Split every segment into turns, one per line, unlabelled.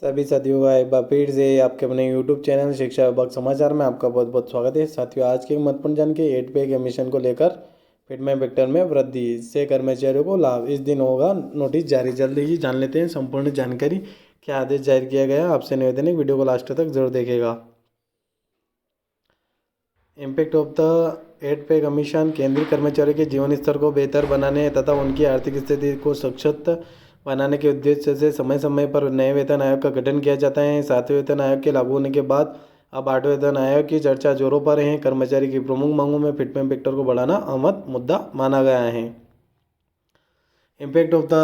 सभी साथियों का एक बार फिर से आपके अपने यूट्यूब चैनल शिक्षा विभाग समाचार में आपका बहुत बहुत स्वागत है। साथियों, आज के महत्वपूर्ण जानकारी 8 पे कमीशन को लेकर फिटमेंट वेक्टर में वृद्धि से कर्मचारियों को लाभ। इस दिन होगा नोटिस जारी। जल्दी ही जान लेते हैं संपूर्ण जानकारी। क्या आदेश जारी किया गया, आपसे निवेदन है वीडियो को लास्ट तक जरूर देखेगा। इम्पैक्ट ऑफ द 8 पे कमीशन केंद्रीय कर्मचारियों के जीवन स्तर को बेहतर बनाने तथा उनकी आर्थिक स्थिति को सशक्त बनाने के उद्देश्य से समय समय पर नए वेतन आयोग का गठन किया जाता है। 7वें वेतन आयोग के लागू होने के बाद अब 8वें वेतन आयोग की चर्चा जोरों पर है। कर्मचारी की प्रमुख मांगों में फिटमेंट फैक्टर को बढ़ाना अहम मुद्दा माना गया है। इम्पैक्ट ऑफ द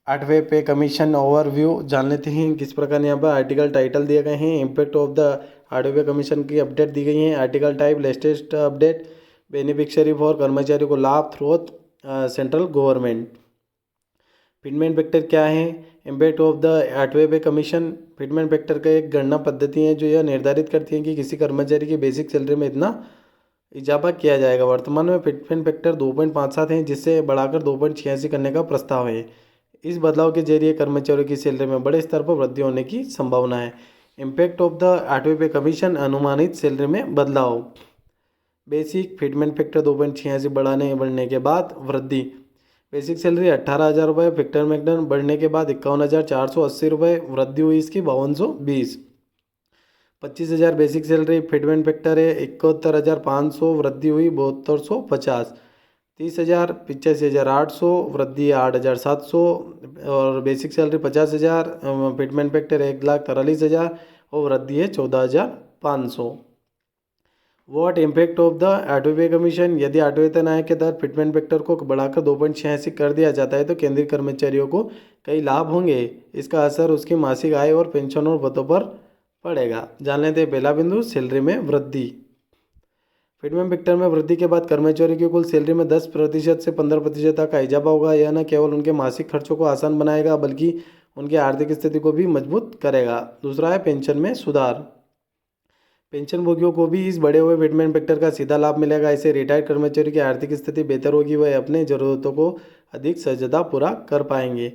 8वें पे कमीशन ओवरव्यू जान लेते हैं किस प्रकार यहाँ पर आर्टिकल टाइटल दिए गए हैं। इम्पैक्ट ऑफ द 8वें पे कमीशन की अपडेट दी गई है। Article type latest update beneficiary for कर्मचारियों को लाभ throat central government. Fitment factor क्या है? इम्पैक्ट ऑफ द 8वें पे कमीशन फिटमेंट फैक्टर का एक गणना पद्धति है जो यह निर्धारित करती है कि किसी कर्मचारी की बेसिक सैलरी में इतना इजाफा किया जाएगा। वर्तमान में फिटमेंट फैक्टर 2.57 है, जिससे बढ़ाकर 2.86 करने का प्रस्ताव है। इस बदलाव के जरिए कर्मचारियों की सैलरी में बड़े स्तर पर वृद्धि होने की संभावना है। इम्पैक्ट ऑफ द 8वें पे कमीशन अनुमानित सैलरी में बदलाव। बेसिक फिटमेंट फैक्टर 2.86 बढ़ने के बाद वृद्धि। बेसिक सैलरी 18,000 रुपये, फैक्टर मैकडन बढ़ने के बाद 51,480 रुपये, वृद्धि हुई इसकी 5220। 25,000 बेसिक सैलरी, फिटमेंट फैक्टर है 71,500, वृद्धि हुई 7250। 30,000 85,800, वृद्धि 8,700 और बेसिक सैलरी 50,000, फिटमेंट फैक्टर 1,43,000 और वृद्धि है 14,500। वॉट इम्पैक्ट ऑफ द 8वें पे कमीशन। यदि 8वें वेतन आयोग के तहत फिटमेंट फैक्टर को बढ़ाकर 2.86 कर दिया जाता है तो केंद्रीय कर्मचारियों को कई लाभ होंगे। इसका असर उसकी मासिक आय और पेंशन और भत्तों पर पड़ेगा। जान लेते हैं पहला बिंदु, सैलरी में वृद्धि। फिटमेंट फैक्टर में वृद्धि के बाद कर्मचारियों की कुल सैलरी में 10% से 15% तक का इजाफा होगा। यह न केवल उनके मासिक खर्चों को आसान बनाएगा बल्कि उनकी आर्थिक स्थिति को भी मजबूत करेगा। दूसरा है पेंशन में सुधार। पेंशन भोगियों को भी इस बढ़े हुए फिटमेंट फैक्टर का सीधा लाभ मिलेगा। इससे रिटायर्ड कर्मचारियों की आर्थिक स्थिति बेहतर होगी, वह अपने जरूरतों को अधिक सहजता पूरा कर पाएंगे।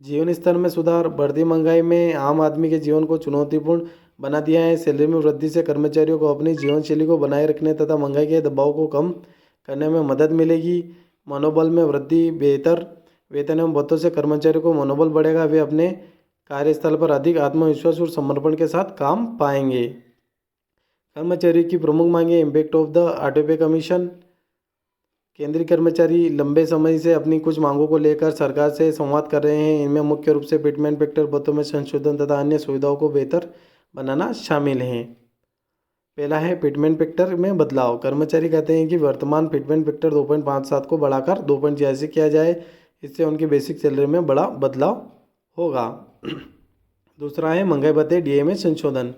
जीवन स्तर में सुधार। बढ़ती महंगाई में आम आदमी के जीवन को चुनौतीपूर्ण बना दिया है। सैलरी में वृद्धि से कर्मचारियों को अपनी जीवन शैली को बनाए रखने तथा महंगाई के दबाव को कम करने में मदद मिलेगी। मनोबल में वृद्धि। बेहतर वेतन एवं भत्तों से कर्मचारियों को मनोबल बढ़ेगा, वे अपने कार्यस्थल पर अधिक आत्मविश्वास और समर्पण के साथ काम पाएंगे। कर्मचारी की प्रमुख मांगे। इम्पैक्ट ऑफ द 8वें पे कमीशन। केंद्रीय कर्मचारी लंबे समय से अपनी कुछ मांगों को लेकर सरकार से संवाद कर रहे हैं। इनमें मुख्य रूप से फिटमेंट फैक्टर, भत्तों में संशोधन तथा अन्य सुविधाओं को बेहतर बनाना शामिल हैं। पहला है फिटमेंट फैक्टर में बदलाव। कर्मचारी कहते हैं कि वर्तमान फिटमेंट फैक्टर 2.57 को बढ़ाकर 2.86 किया जाए। इससे उनकी बेसिक सैलरी में बड़ा बदलाव होगा। दूसरा है महंगाई भत्ते डीए में संशोधन।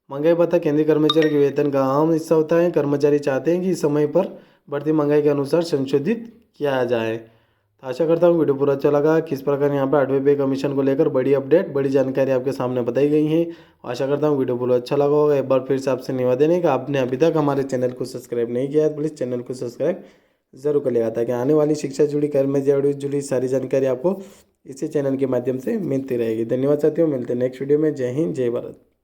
महंगाई भत्ता केंद्रीय कर्मचारी के वेतन का अहम हिस्सा होता है। कर्मचारी चाहते हैं कि इस समय पर बढ़ती महंगाई के अनुसार संशोधित किया जाए। तो आशा करता हूँ वीडियो पूरा अच्छा लगा। किस प्रकार यहाँ पर 8वें पे कमीशन को लेकर बड़ी अपडेट, बड़ी जानकारी आपके सामने बताई गई है। आशा करता हूँ वीडियो पूरा अच्छा लगा होगा। एक बार फिर से आपसे निवेदन है कि आपने अभी तक हमारे चैनल को सब्सक्राइब नहीं किया है तो प्लीज़ चैनल को सब्सक्राइब जरूर कर लेगा, ताकि आने वाली शिक्षा जुड़ी कर्मचारी जुड़ी सारी जानकारी आपको इसी चैनल के माध्यम से मिलती रहेगी। धन्यवाद साथियों, मिलते हैं नेक्स्ट वीडियो में। जय हिंद, जय भारत।